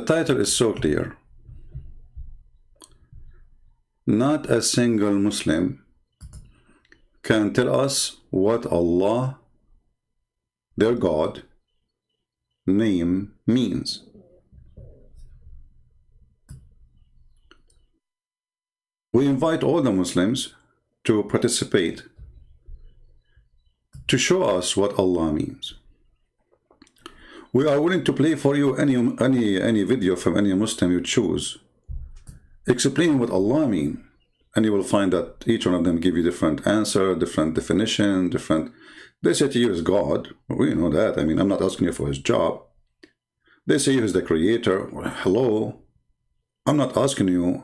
title is so clear. Not a single Muslim can tell us what Allah, their God, name means. We invite all the Muslims to participate, to show us what Allah means. We are willing to play for you any video from any Muslim you choose, explaining what Allah means, and you will find that each one of them give you different answer, different definition, different. They say to you is God. We know that. I mean, I'm not asking you for his job. They say he is the creator. Well, hello. I'm not asking you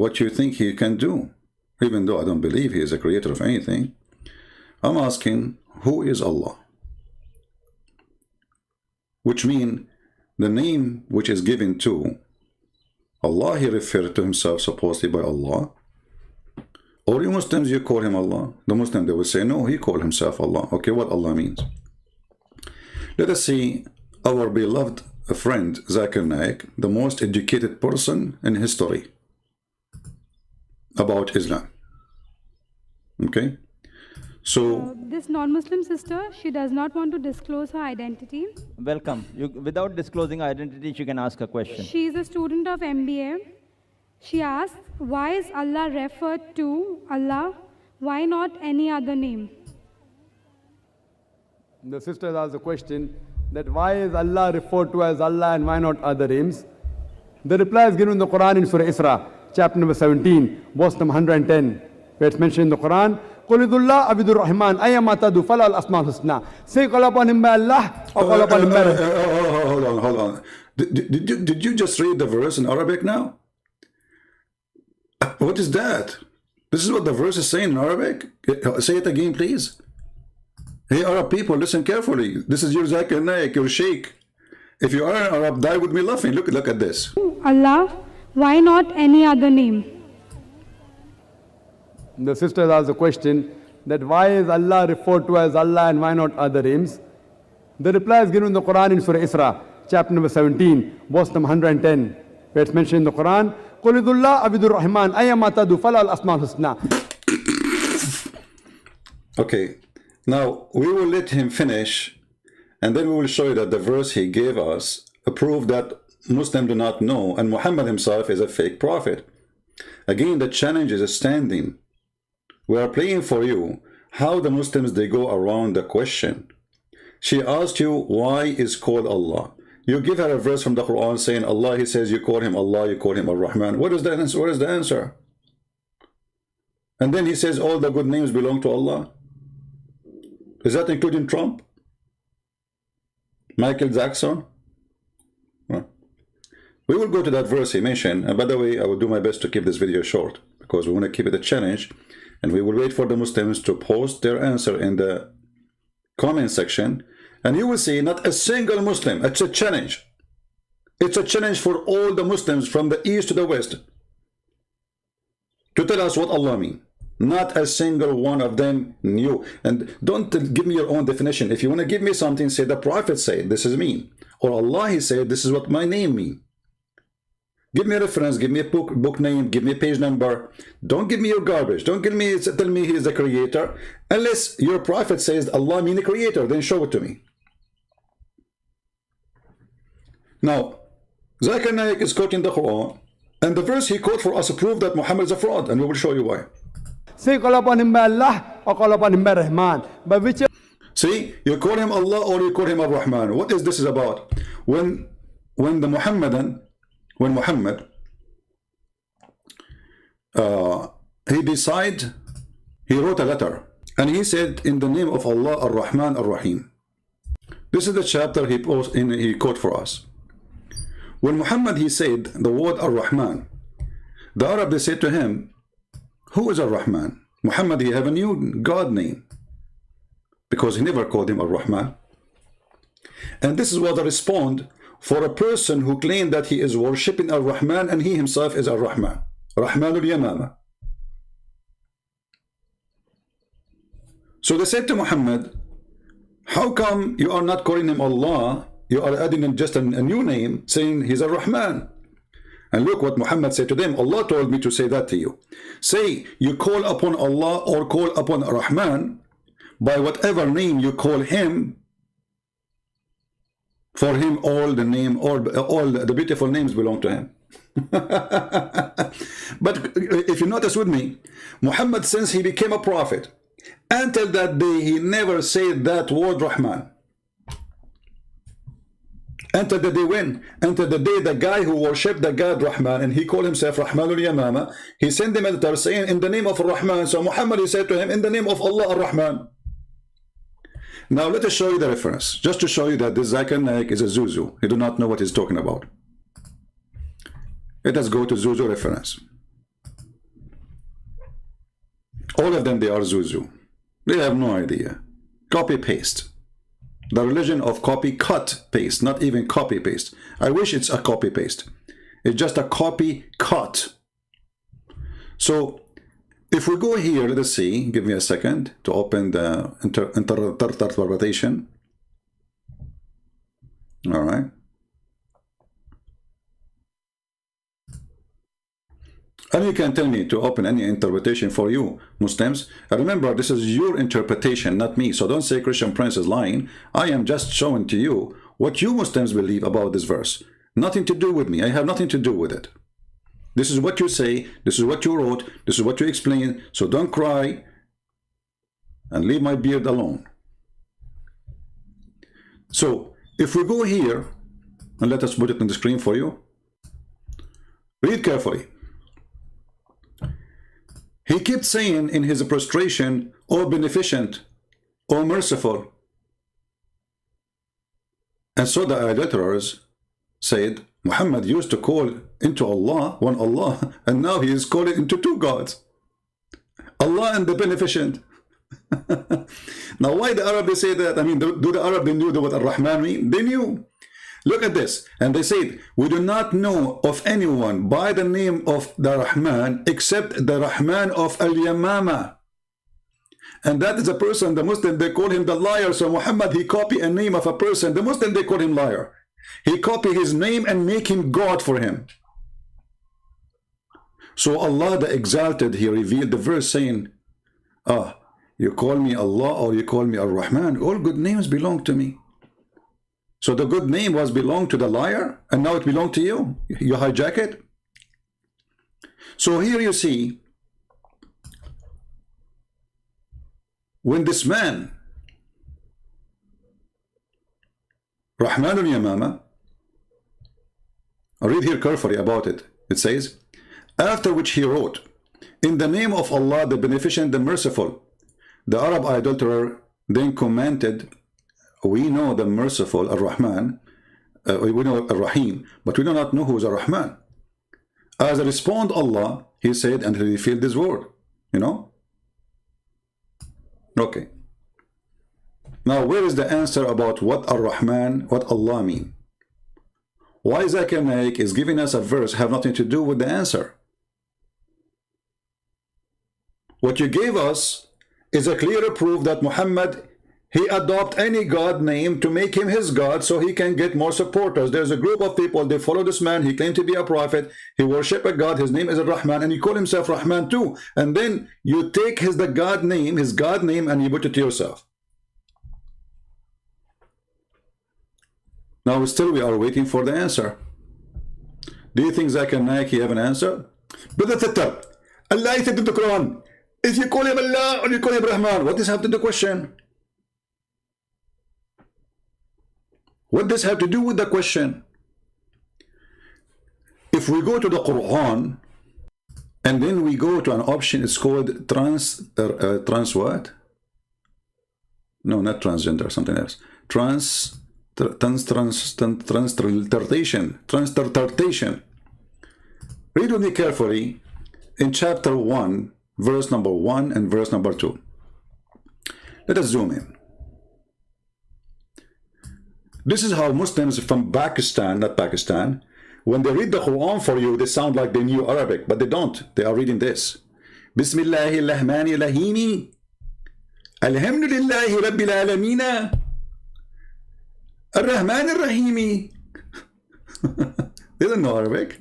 what you think he can do, even though I don't believe he is a creator of anything. I'm asking, who is Allah? Which means the name which is given to Allah, he referred to himself supposedly by Allah. Or you Muslims, you call him Allah. The Muslim, they will say, no, he called himself Allah. Okay, what Allah means. Let us see our beloved friend Zakir Naik, the most educated person in history about Islam. Okay, so this non-Muslim sister, she does not want to disclose her identity. Welcome. Without disclosing identity, she can ask a question. She is a student of MBA. She asks, why is Allah referred to Allah? Why not any other name? The sister asked the question that why is Allah referred to as Allah and why not other names? The reply is given in the Quran in Surah Isra, chapter number 17, verse number 110, where it's mentioned in the Quran, Qulidullah Abidur Rahman, Ayyama Tadu Fala al Asmaul Husna. Say, call upon him by Allah or call upon him by Allah. Hold on. Did you just read the verse in Arabic now? What is that? This is what the verse is saying in Arabic? Say it again, please. Hey, Arab people, listen carefully. This is your Zakir Naik, your sheikh. If you are an Arab, die with me laughing. Look at this. Allah, why not any other name? The sister asked the question that why is Allah referred to as Allah and why not other names? The reply is given in the Quran in Surah Isra, chapter number 17, verse number 110, where it's mentioned in the Quran, Qulidullah Abidur Rahman, Ayyama Tadu Fala al Asmaul Husna. Okay, now we will let him finish, and then we will show you that the verse he gave us proved that Muslims do not know, and Muhammad himself is a fake prophet. Again, the challenge is standing. We are playing for you how the Muslims, they go around the question. She asked you why is called Allah. You give her a verse from the Quran saying Allah, he says you call him Allah, you call him Ar-Rahman. What is the answer? What is the answer? And then he says all the good names belong to Allah. Is that including Trump? Michael Jackson? We will go to that verse he mentioned. And by the way, I will do my best to keep this video short because we want to keep it a challenge. And we will wait for the Muslims to post their answer in the comment section. And you will see not a single Muslim. It's a challenge. It's a challenge for all the Muslims from the east to the west to tell us what Allah means. Not a single one of them knew. And don't give me your own definition. If you want to give me something, say the Prophet said this is mean. Or Allah, he said this is what my name means. Give me a reference, give me a book name, give me a page number. Don't give me your garbage. Don't tell me he is the creator. Unless your prophet says Allah means the creator, then show it to me. Now, Zakir Naik is quoting the Quran, and the verse he quoted for us proved that Muhammad is a fraud, and we will show you why. Say call upon him by Allah or call upon him by Rahman. By which see, you call him Allah or you call him Ar-Rahman. What is this about? When Muhammad he decided, he wrote a letter and he said in the name of Allah Ar-Rahman Ar-Rahim. This is the chapter he quote for us. When Muhammad he said the word Ar-Rahman, the Arab they said to him, who is Ar-Rahman? Muhammad he have a new God name because he never called him Ar-Rahman. And this is what I respond for a person who claimed that he is worshipping Ar-Rahman and he himself is Ar-Rahman. Rahmanul Yamama. So they said to Muhammad, how come you are not calling him Allah, you are adding in just a new name, saying he's a Rahman. And look what Muhammad said to them. Allah told me to say that to you. Say, you call upon Allah or call upon Rahman by whatever name you call him. For him all the name, all the beautiful names belong to him. But if you notice with me, Muhammad, since he became a prophet, until that day he never said that word Rahman. Until the day when? Until the day the guy who worshipped the god Rahman, and he called himself Rahmanul Yamama, he sent him a letter saying in the name of Rahman. So Muhammad, he said to him, in the name of Allah Ar-Rahman. Now let us show you the reference, just to show you that this Zakir Naik is a Zuzu. He do not know what he's talking about. Let us go to Zuzu reference. All of them, they are Zuzu. They have no idea. Copy paste. The religion of copy cut paste, not even copy paste. I wish it's a copy paste. It's just a copy cut. So if we go here, let us see, give me a second to open the interpretation. All right. And you can tell me to open any interpretation for you, Muslims. Remember, this is your interpretation, not me. So don't say Christian Prince is lying. I am just showing to you what you Muslims believe about this verse. Nothing to do with me. I have nothing to do with it. This is what you say. This is what you wrote. This is what you explain. So don't cry and leave my beard alone. So if we go here, and let us put it on the screen for you. Read carefully. He kept saying in his prostration, "O beneficent, O merciful." And so the idolaters said, Muhammad used to call into Allah, one Allah, and now he is calling into two gods. Allah and the beneficent. Now why the Arab they say that? I mean, do the Arab they knew what Ar-Rahman mean? They knew. Look at this. And they said, we do not know of anyone by the name of the Rahman except the Rahman of Al-Yamama. And that is a person, the Muslim, they call him the liar. So Muhammad, he copy a name of a person. The Muslim, they call him liar. He copy his name and make him God for him. So Allah the Exalted, he revealed the verse saying, you call me Allah or you call me Ar-Rahman, all good names belong to me. So the good name was belonged to the liar, and now it belongs to you. You hijack it. So here you see, when this man, Rahman al-Yamama, read here carefully about it. It says, after which he wrote, in the name of Allah, the Beneficent, the Merciful. The Arab idolater then commented, we know the merciful Ar-Rahman, we know Ar-Rahim, but we do not know who is Ar-Rahman. As a respond Allah, he said, and he revealed this word, you know. Okay. Now where is the answer about what Ar-Rahman, what Allah mean? Why Zakir Naik is giving us a verse have nothing to do with the answer? What you gave us is a clear proof that Muhammad, he adopt any God name to make him his God so he can get more supporters. There's a group of people, they follow this man, he claimed to be a prophet, he worship a God, his name is Ar-Rahman, and he call himself Rahman too. And then you take his God name, and you put it to yourself. Now still we are waiting for the answer. Do you think Zakir Naik have an answer? Brother Tatar, Allah said in the Quran, if you call him Allah or you call him Rahman, what does have to do with the question? What does have to do with the question? If we go to the Quran and then we go to an option, it's called trans what? No, not transgender, something else. Transtertation. Read with me carefully in chapter 1, verse number 1 and verse number 2. Let us zoom in. This is how Muslims from Pakistan, not Pakistan, when they read the Quran for you, they sound like they knew Arabic, but they don't. They are reading this. Bismillahirrahmanirrahim. Alhamdulillahi Rabbil Alameen. Ar-Rahman Ar-Rahimi. They don't know Arabic.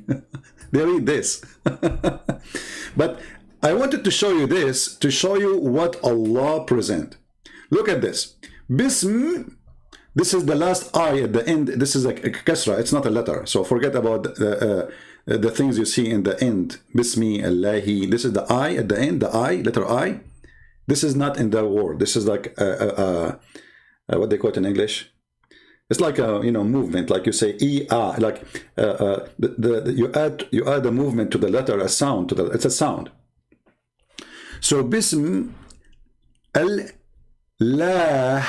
They read this. But I wanted to show you this, to show you what Allah present. Look at this. Bism, this is the last I at the end. This is a kasra, it's not a letter. So forget about the things you see in the end. Bismi, Allahi. This is the I at the end, the I, letter I. This is not in the word. This is like what they call it in English. It's like a movement, like you say E-A, like you add a movement to the letter, a sound to the, it's a sound. So Bism La.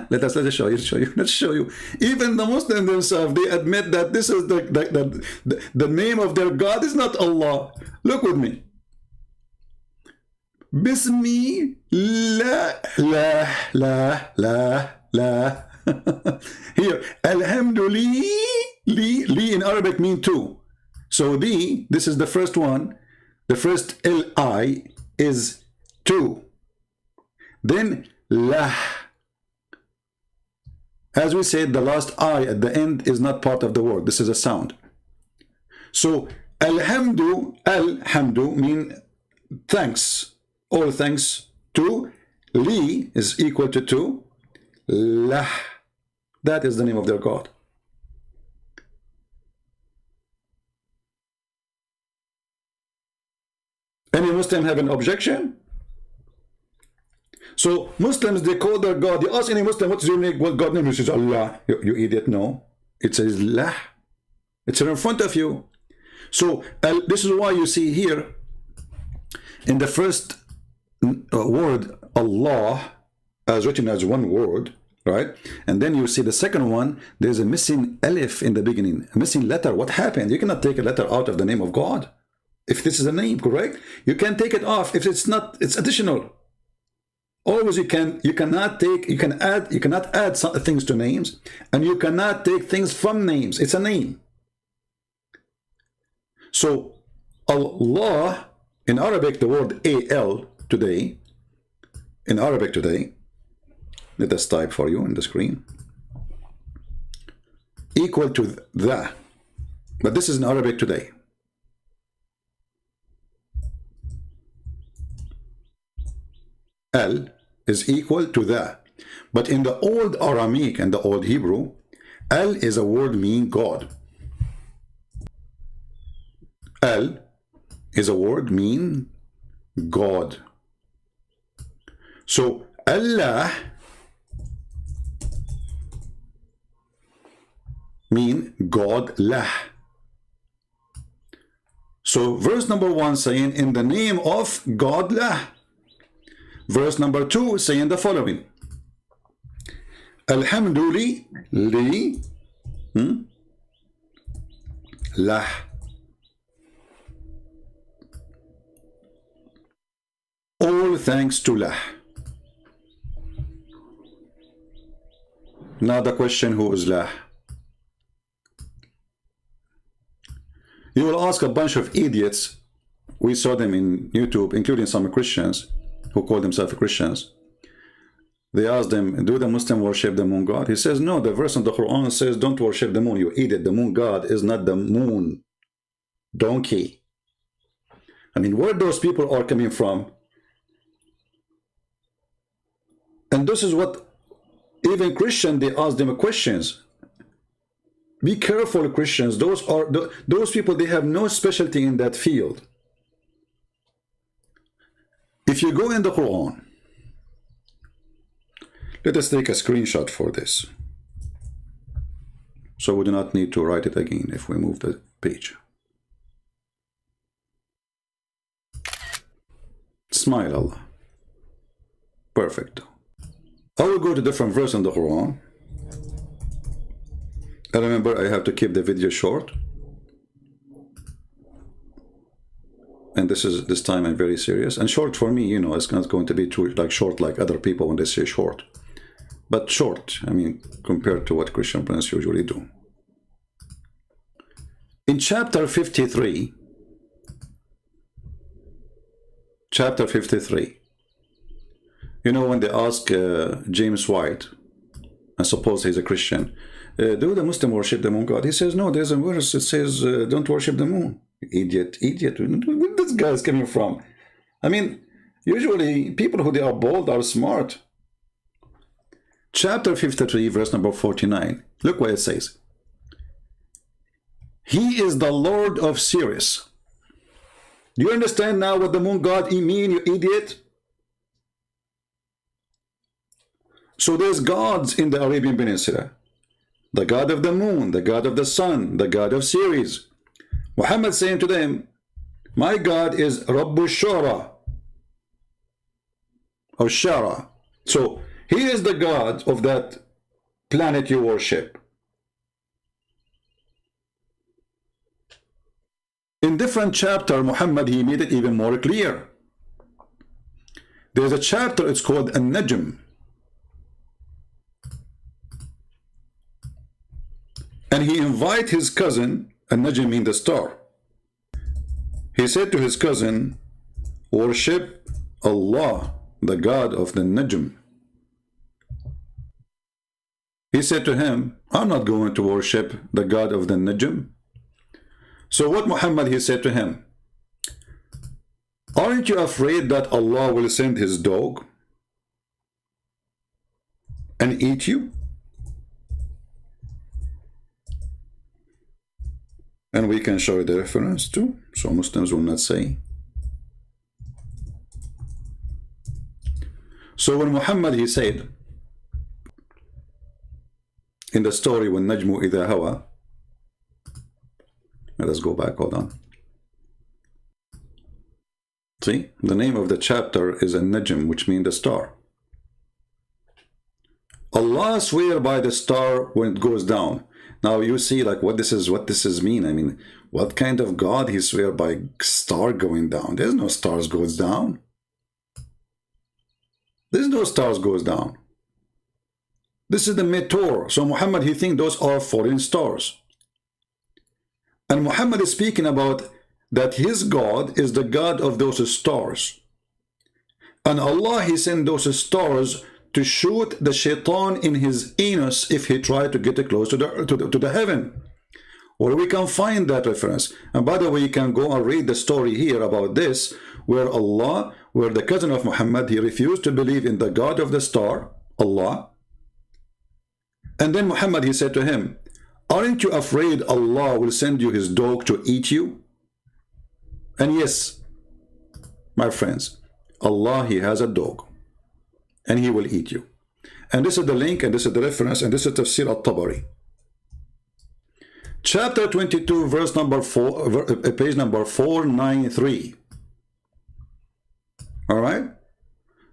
Let us show you. Let's show you. Even the Muslims themselves, they admit that this is the name of their God is not Allah. Look with me. Bismi la. Here, Alhamdulillah, li in Arabic mean two. So this is the first one. The first L-I is two. Then lah. As we said, the last I at the end is not part of the word. This is a sound. So alhamdu mean thanks. All thanks to. Li is equal to two. Lah. That is the name of their God. Any Muslim have an objection? So Muslims, they call their God. You ask any Muslim, what's your name? What God name? He says Allah. You idiot, no. It says Lah. It's in front of you. So this is why you see here in the first word Allah as written as one word, right? And then you see the second one, there's a missing alif in the beginning, a missing letter. What happened? You cannot take a letter out of the name of God. If this is a name, correct? You can take it off. If it's not, it's additional. Always you cannot add some things to names, and you cannot take things from names. It's a name. So Allah, in Arabic, the word al today, in Arabic today, let us type for you in the screen, equal to the, but this is in Arabic today. Al is equal to the, but in the old Aramaic and the old Hebrew, Al is a word meaning God. Al is a word mean God. So Allah mean God lah. So verse number 1 saying in the name of God lah. Verse number 2 saying the following. Alhamdulillah li lah. All thanks to lah. Now the question, who is lah? You will ask a bunch of idiots. We saw them in YouTube, including some Christians who call themselves Christians. They asked them, do the Muslim worship the moon god? He says, no, the verse in the Quran says, don't worship the moon, you idiot. The moon god is not the moon. Donkey. I mean, where those people are coming from? And this is what even Christians, they ask them questions. Be careful, Christians. Those people, they have no specialty in that field. If you go in the Quran, let us take a screenshot for this, so we do not need to write it again if we move the page. Smile, Allah. Perfect. I will go to different verse in the Quran. I remember I have to keep the video short. And this time I'm very serious. And short for me, you know, it's not going to be too short like other people when they say short. But short, I mean, compared to what Christian friends usually do. In chapter 53, you know, when they ask James White I suppose he's a Christian. Do the Muslim worship the moon god? He says, no, there's a verse that says, don't worship the moon. Idiot. Where this guy is coming from? I mean, usually people who they are bold are smart. Chapter 53, verse number 49. Look what it says. He is the Lord of Sirius. Do you understand now what the moon god mean, you idiot? So there's gods in the Arabian Peninsula. The god of the moon, the god of the sun, the god of Sirius. Muhammad saying to them, my God is Rabbu Shara, or Shara. So he is the God of that planet you worship. In different chapter, Muhammad, he made it even more clear. There's a chapter, it's called An-Najm. And he invite his cousin, An-Najm means the star. He said to his cousin, worship Allah, the God of the Najm. He said to him, I'm not going to worship the God of the Najm. So what Muhammad, he said to him, aren't you afraid that Allah will send his dog and eat you? And we can show the reference too, so Muslims will not say. So when Muhammad, he said, in the story when Najmu Idha Hawa, let us go back, hold on. See, the name of the chapter is An-Najm, which means the star. Allah swear by the star when it goes down. Now you see like what this is mean. I mean, what kind of God he swear by star going down? There's no stars goes down. There's no stars goes down. This is the meteor. So Muhammad, he think those are foreign stars. And Muhammad is speaking about that his God is the God of those stars. And Allah, he sent those stars to shoot the shaitan in his anus if he tried to get close to the heaven. Where we can find that reference. And by the way, you can go and read the story here about this, where Allah, where the cousin of Muhammad, he refused to believe in the God of the star, Allah. And then Muhammad, he said to him, aren't you afraid Allah will send you his dog to eat you? And yes, my friends, Allah, he has a dog. And he will eat you. And this is the link, and this is the reference, and this is Tafsir al-Tabari. Chapter 22, verse number 4, page number 493. All right?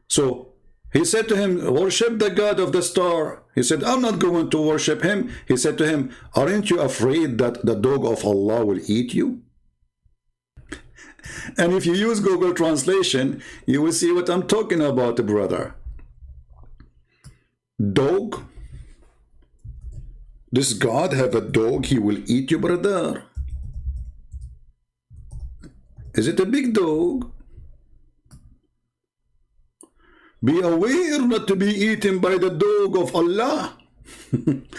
So, he said to him, worship the God of the star. He said, I'm not going to worship him. He said to him, aren't you afraid that the dog of Allah will eat you? And if you use Google Translation, you will see what I'm talking about, brother. Dog? Does God have a dog? He will eat you, brother. Is it a big dog? Be aware not to be eaten by the dog of Allah.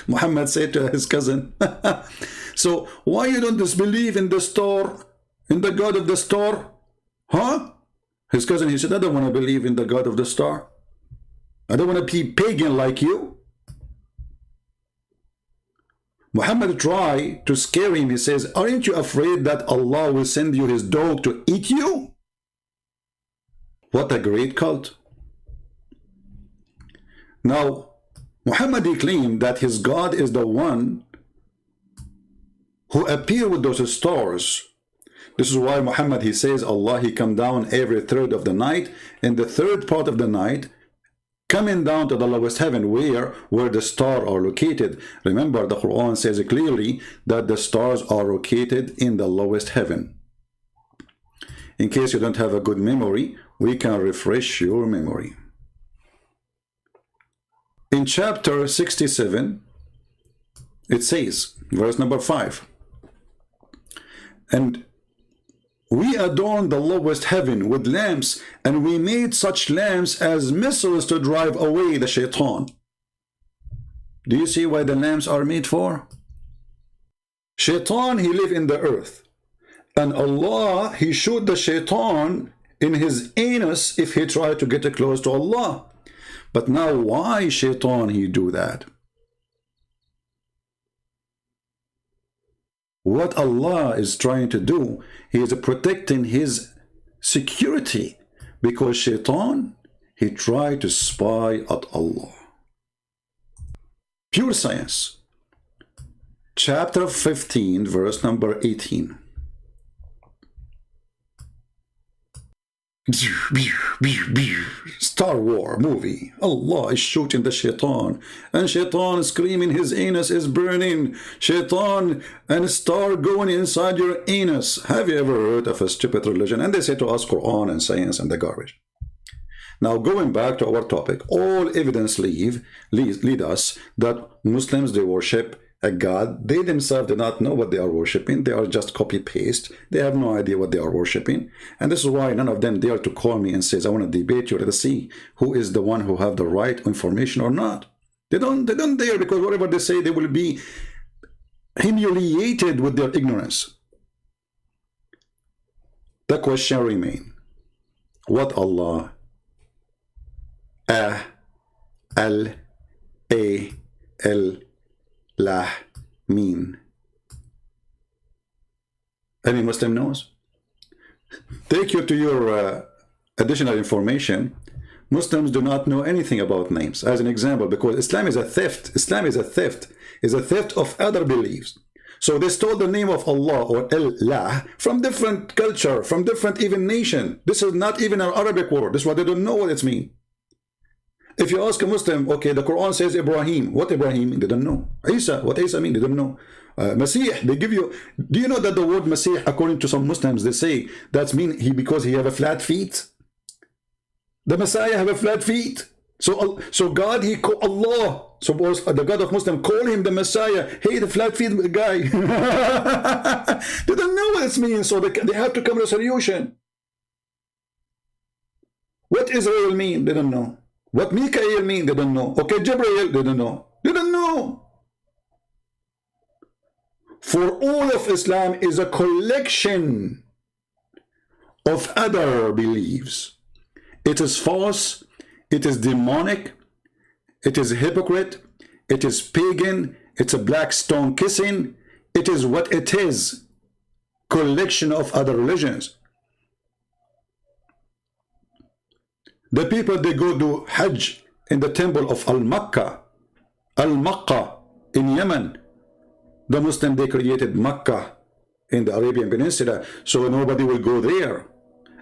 Muhammad said to his cousin. So why you don't disbelieve in the star, in the God of the star? Huh? His cousin, he said, I don't want to believe in the God of the star. I don't want to be pagan like you. Muhammad tried to scare him. He says, aren't you afraid that Allah will send you his dog to eat you? What a great cult. Now, Muhammad claimed that his God is the one who appeared with those stars. This is why Muhammad, he says, Allah, he come down every third of the night. In the third part of the night, coming down to the lowest heaven, where the stars are located. Remember, the Quran says clearly that the stars are located in the lowest heaven. In case you don't have a good memory, we can refresh your memory. In chapter 67, it says, verse number 5, and we adorned the lowest heaven with lamps, and we made such lamps as missiles to drive away the shaitan. Do you see why the lamps are made for? Shaitan, he live in the earth. And Allah, he shoot the shaitan in his anus if he tried to get close to Allah. But now why shaitan he do that? What Allah is trying to do, he is protecting his security, because shaitan, he tried to spy at Allah. Pure science. Chapter 15, verse number 18. Star War movie. Allah is shooting the shaitan, and shaitan screaming his anus is burning. Shaitan and star going inside your anus. Have you ever heard of a stupid religion? And they say to us Quran and science and the garbage. Now going back to our topic, all evidence lead us that Muslims, they worship a God. They themselves do not know what they are worshipping. They are just copy-paste. They have no idea what they are worshipping. And this is why none of them dare to call me and says, I want to debate you. Let us see who is the one who have the right information or not. They don't dare, because whatever they say, they will be humiliated with their ignorance. The question remains, what Allah, Al, A, L, lah mean? Any Muslim knows? Take you to your additional information. Muslims do not know anything about names. As an example, because Islam is a theft. Islam is a theft of other beliefs. So they stole the name of Allah or Allah from different culture, from different even nation. This is not even an Arabic word. This is why they don't know what it means. If you ask a Muslim, okay, the Quran says Ibrahim. What Ibrahim? They don't know. Isa, what Isa mean? They don't know. Masih, they give you. Do you know that the word Masih, according to some Muslims, they say that's mean because he have a flat feet. The Messiah have a flat feet. So God, he call Allah. Suppose the God of Muslim call him the Messiah. Hey, the flat feet guy. They don't know what it means, so they have to come to a solution. What Israel mean? They don't know. What Mikael mean? They don't know. Okay, Jibreel, they don't know. They don't know. For all of Islam is a collection of other beliefs. It is false, it is demonic, it is hypocrite, it is pagan, it's a black stone kissing, it is what it is. Collection of other religions. The people, they go to Hajj in the temple of Al-Makkah in Yemen. The Muslim, they created Makkah in the Arabian Peninsula, so nobody will go there.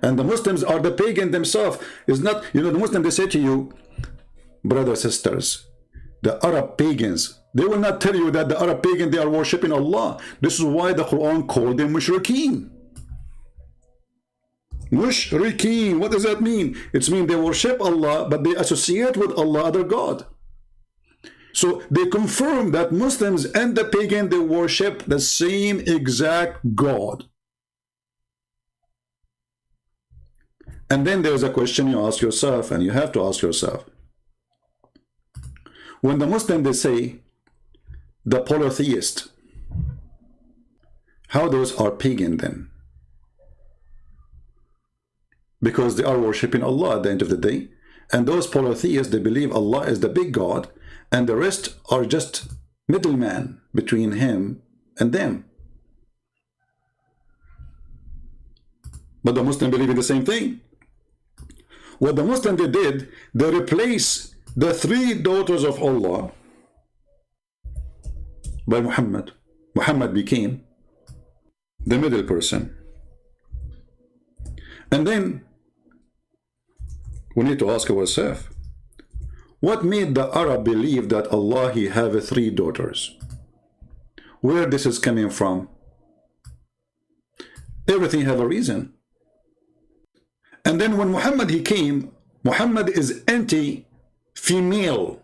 And the Muslims are the pagan themselves. It's not, you know, the Muslim, they say to you, brothers, sisters, the Arab pagans, they will not tell you that the Arab pagan, they are worshipping Allah. This is why the Quran called them mushrikeen. Mushrikeen, what does that mean? It means they worship Allah, but they associate with Allah other God. So they confirm that Muslims and the pagan, they worship the same exact God. And then there's a question you ask yourself, and you have to ask yourself. When the Muslim, they say, the polytheist, how those are pagan then? Because they are worshipping Allah at the end of the day. And those polytheists, they believe Allah is the big God, and the rest are just middlemen between him and them. But the Muslim believe in the same thing. What the Muslim they did, they replaced the three daughters of Allah by Muhammad. Muhammad became the middle person. And then we need to ask ourselves, what made the Arab believe that Allah, he have three daughters? Where this is coming from? Everything have a reason. And then when Muhammad, he came, Muhammad is anti-female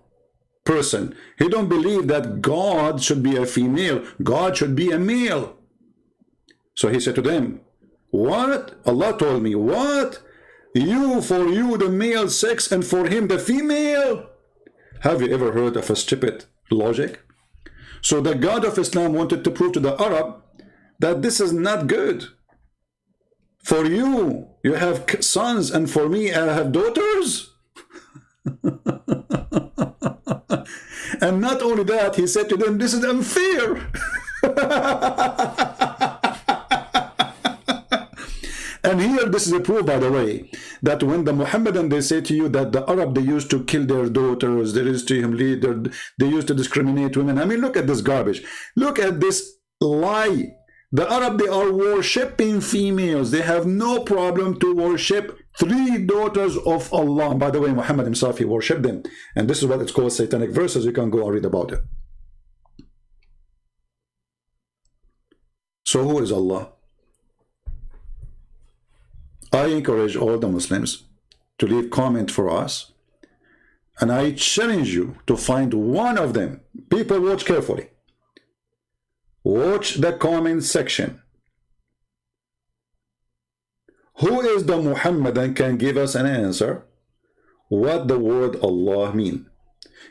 person. He don't believe that God should be a female. God should be a male. So he said to them, what? Allah told me, what? For you the male sex, and for him the female? Have you ever heard of a stupid logic? So the God of Islam wanted to prove to the Arab that this is not good. For you, you have sons, and for me, I have daughters. And not only that, he said to them, this is unfair. And here, this is a proof, by the way, that when the Muhammadan, they say to you that the Arab, they used to kill their daughters, they used to humiliate, they used to discriminate women. I mean, look at this garbage. Look at this lie. The Arab, they are worshipping females. They have no problem to worship 3 daughters of Allah. And by the way, Muhammad himself, he worshipped them. And this is what it's called satanic verses. You can go and read about it. So who is Allah? I encourage all the Muslims to leave comment for us, and I challenge you to find one of them. People, watch carefully. Watch the comment section. Who is the Muhammadan can give us an answer what the word Allah mean?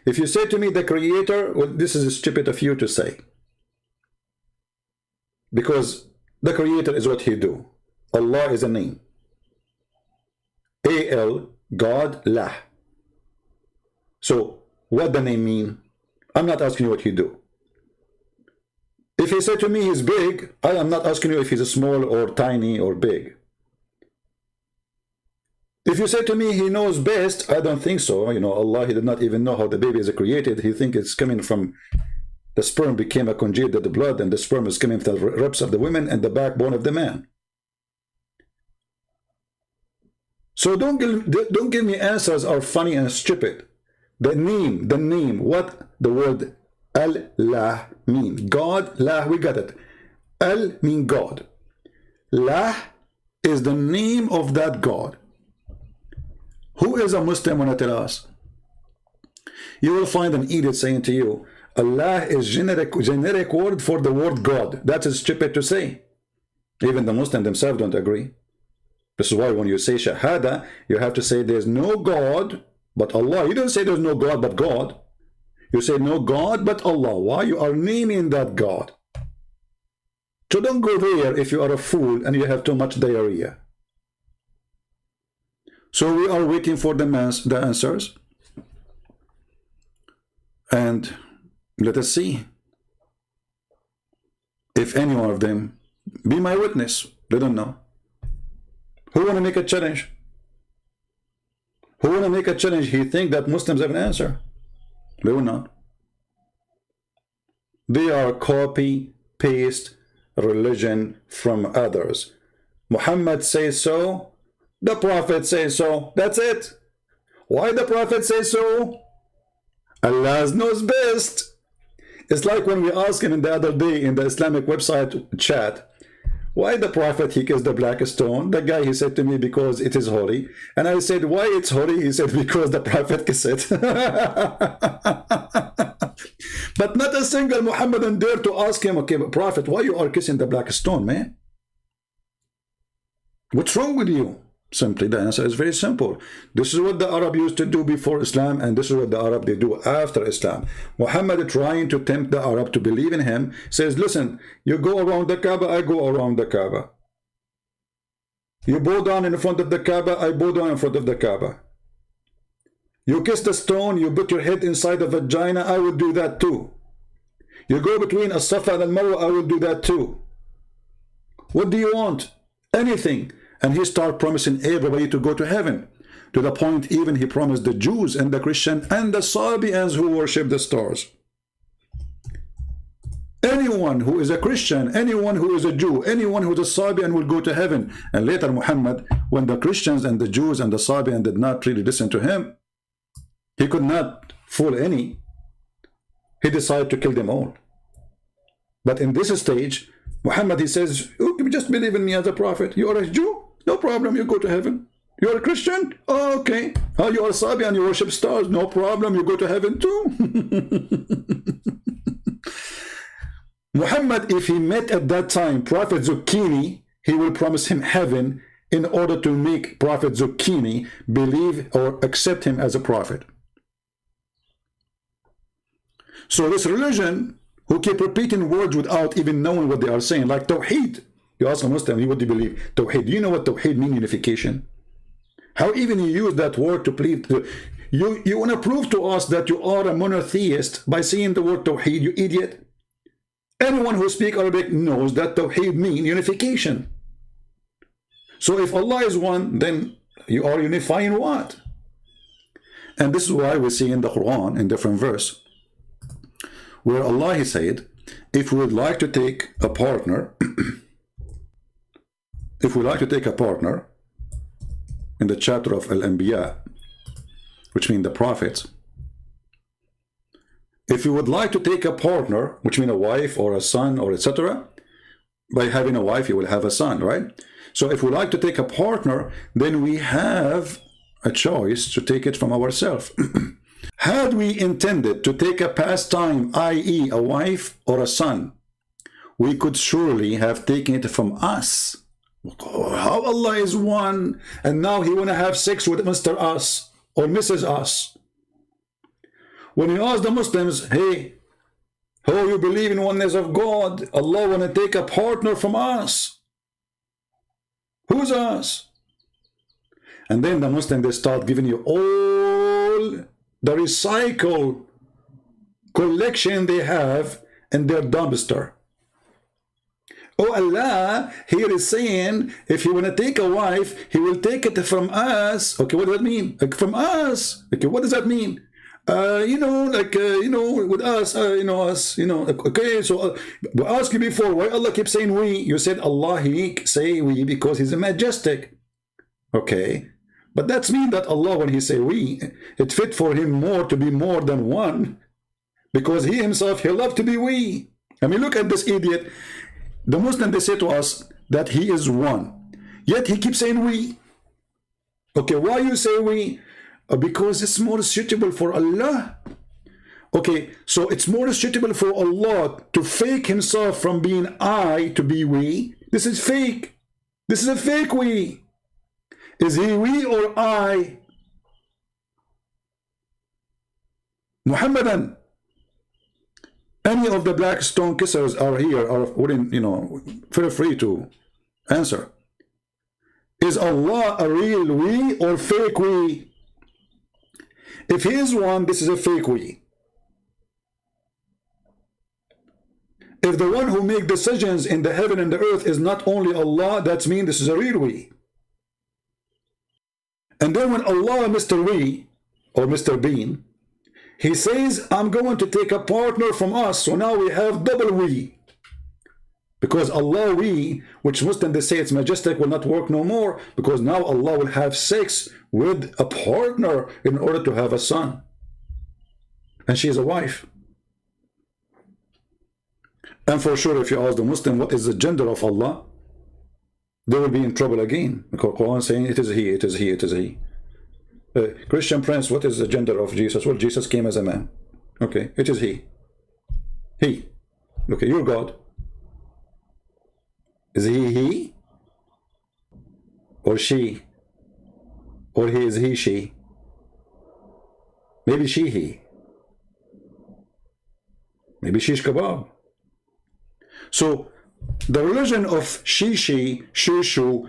If you say to me the creator, well, this is stupid of you to say, because the creator is what he do. Allah is a name. A-L, God, Lah. So, what the name mean? I'm not asking you what he do. If he said to me he's big, I am not asking you if he's small or tiny or big. If you say to me he knows best, I don't think so. You know, Allah, he did not even know how the baby is created. He think it's coming from the sperm became a congealed blood, and the sperm is coming from the ribs of the women and the backbone of the man. So don't give me answers are funny and stupid. The name, what the word Allah mean? God, Lah, we got it. Al mean God. Lah is the name of that God. Who is a Muslim when I tell us? You will find an edict saying to you, Allah is generic word for the word God. That is stupid to say. Even the Muslims themselves don't agree. This is why when you say Shahada, you have to say there's no God but Allah. You don't say there's no God but God. You say no God but Allah. Why? You are naming that God. So don't go there if you are a fool and you have too much diarrhea. So we are waiting for the answers. And let us see if any one of them be my witness. They don't know. Who want to make a challenge? Who want to make a challenge? He think that Muslims have an answer. They will not. They are copy-paste religion from others. Muhammad says so. The Prophet says so. That's it. Why the Prophet says so? Allah knows best. It's like when we asked him the other day in the Islamic website chat, why the Prophet he kissed the black stone? The guy, he said to me, because it is holy. And I said, why it's holy? He said, because the Prophet kissed it. But not a single Muhammadan dare to ask him, okay, but Prophet, why you are kissing the black stone, man? What's wrong with you? Simply, the answer is very simple. This is what the Arab used to do before Islam, and this is what the Arab they do after Islam. Muhammad, trying to tempt the Arab to believe in him, says, listen, you go around the Kaaba, I go around the Kaaba. You bow down in front of the Kaaba, I bow down in front of the Kaaba. You kiss the stone, you put your head inside the vagina, I will do that too. You go between a Safa and a Marwa, I will do that too. What do you want? Anything. And he started promising everybody to go to heaven, to the point even he promised the Jews and the Christian and the Sabians who worship the stars. Anyone who is a Christian, anyone who is a Jew, anyone who is a Sabian will go to heaven. And later Muhammad, when the Christians and the Jews and the Sabian did not really listen to him, he could not fool any. He decided to kill them all. But in this stage, Muhammad, he says, you just believe in me as a prophet. You are a Jew? No problem, you go to heaven. You are a Christian? Oh, okay. Oh, you are a Sabian, you worship stars? No problem, you go to heaven too. Muhammad, if he met at that time Prophet Zucchini, he will promise him heaven in order to make Prophet Zucchini believe or accept him as a prophet. So this religion who keep repeating words without even knowing what they are saying, like Tawheed. You ask a Muslim, what do you believe? Tawheed. Do you know what Tawheed means? Unification. How even you use that word to plead? You want to prove to us that you are a monotheist by saying the word Tawheed, you idiot. Anyone who speaks Arabic knows that Tawheed means unification. So if Allah is one, then you are unifying what? And this is why we see in the Quran, in different verse, where Allah He said, if we would like to take a partner, if we like to take a partner, in the chapter of Al-Anbiya, which means the prophets, if you would like to take a partner, which means a wife or a son or etc., by having a wife you will have a son, right? So if we like to take a partner, then we have a choice to take it from ourselves. Had we intended to take a pastime, i.e. a wife or a son, we could surely have taken it from us. How Allah is one, and now He want to have sex with Mr. Us or Mrs. Us. When you ask the Muslims, hey, how you believe in oneness of God, Allah want to take a partner from us. Who's us? And then the Muslims, they start giving you all the recycle collection they have in their dumpster. Oh, Allah here is saying, if you want to take a wife, He will take it from us. Okay, what does that mean? Like, from us. Okay, what does that mean? You know, like, you know, with us, us, okay, so we asked you before, why Allah keeps saying we? You said Allah, He say we because He's a majestic. Okay, but that's mean that Allah, when He say we, it fit for Him more to be more than one, because He Himself, He loved to be we. I mean, look at this idiot. The Muslim, they say to us that He is one, yet He keeps saying we. Okay, why you say we? Because it's more suitable for Allah. Okay, so it's more suitable for Allah to fake Himself from being I to be we. This is fake. This is a fake we. Is He we or I? Muhammadan. Any of the black stone kissers are here, are willing, feel free to answer. Is Allah a real we or fake we? If He is one, this is a fake we. If the one who makes decisions in the heaven and the earth is not only Allah, that means this is a real we. And then when Allah, Mr. We, or Mr. Bean, He says, I'm going to take a partner from us, so now we have double we. Because Allah we, which Muslims they say it's majestic, will not work no more, because now Allah will have sex with a partner in order to have a son. And she is a wife. And for sure, if you ask the Muslim what is the gender of Allah, they will be in trouble again. Because Quran is saying it is He, it is He, it is He. Christian Prince, what is the gender of Jesus? Well, Jesus came as a man. Okay, it is He. He. Okay, you're God. Is He? Or she? Or He is He, she? Maybe she, he. Maybe shish kebab. So, the religion of she, shu,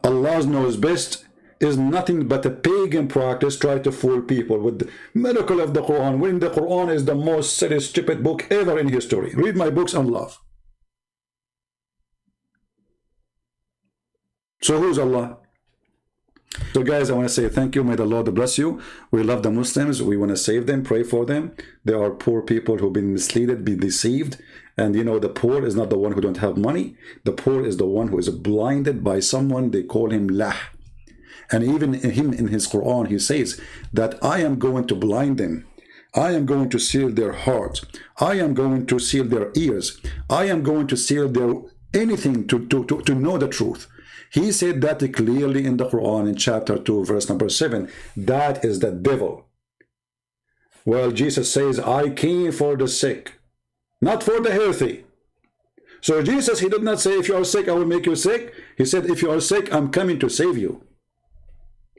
Allah knows best, is nothing but a pagan practice, try to fool people with the miracle of the Quran, when the Quran is the most silly, stupid book ever in history. Read my books on love. So who's Allah? So guys, I want to say thank you. May the Lord bless you. We love the Muslims. We want to save them, pray for them. They are poor people who've been misled, been deceived. And the poor is not the one who don't have money. The poor is the one who is blinded by someone. They call him lah. And even him in his Quran, he says that I am going to blind them. I am going to seal their hearts. I am going to seal their ears. I am going to seal their anything to know the truth. He said that clearly in the Quran in chapter 2, verse number 7. That is the devil. Well, Jesus says, I came for the sick, not for the healthy. So Jesus, he did not say, if you are sick, I will make you sick. He said, if you are sick, I'm coming to save you.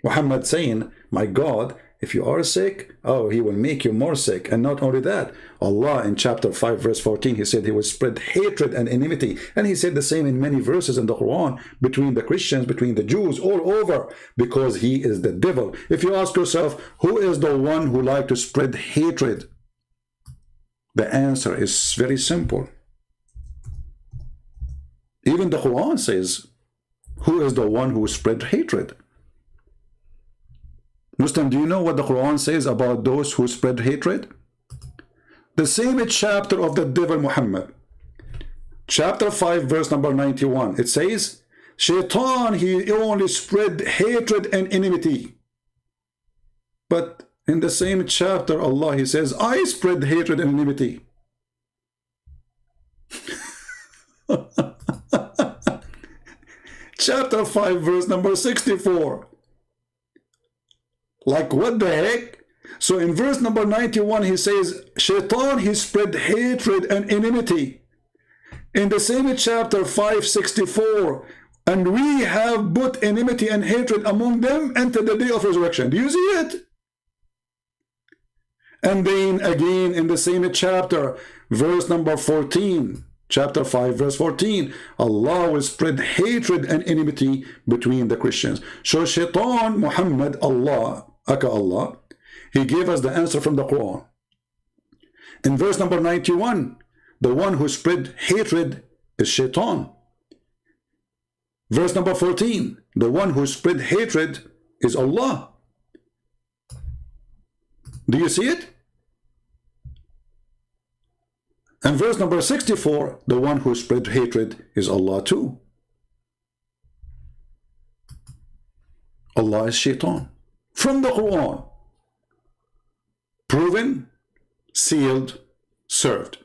Muhammad saying, my God If you are sick, oh, he will make you more sick. And not only that, Allah in chapter 5 verse 14, he said he will spread hatred and enmity. And he said the same in many verses in the Quran, between the Christians, between the Jews, all over, because he is the devil. If you ask yourself, who is the one who like to spread hatred? The answer is very simple. Even the Quran says, who is the one who spread hatred? Muslim, do you know what the Quran says about those who spread hatred? The same chapter of the devil Muhammad, chapter 5 verse number 91, it says, Shaitan, he only spread hatred and enmity. But in the same chapter, Allah, he says, I spread hatred and enmity. Chapter 5 verse number 64. Like, what the heck? So in verse number 91, he says, Shaitan, he spread hatred and enmity. In the same chapter 564, and we have put enmity and hatred among them until the day of resurrection. Do you see it? And then again in the same chapter, verse number 14, chapter 5 verse 14, Allah will spread hatred and enmity between the Christians. So Shaitan, Muhammad, Allah, Allah, he gave us the answer from the Quran. In verse number 91, the one who spread hatred is Shaitan. Verse number 14, the one who spread hatred is Allah. Do you see it? And verse number 64, the one who spread hatred is Allah too. Allah is Shaitan. From the Quran. Proven, sealed, served.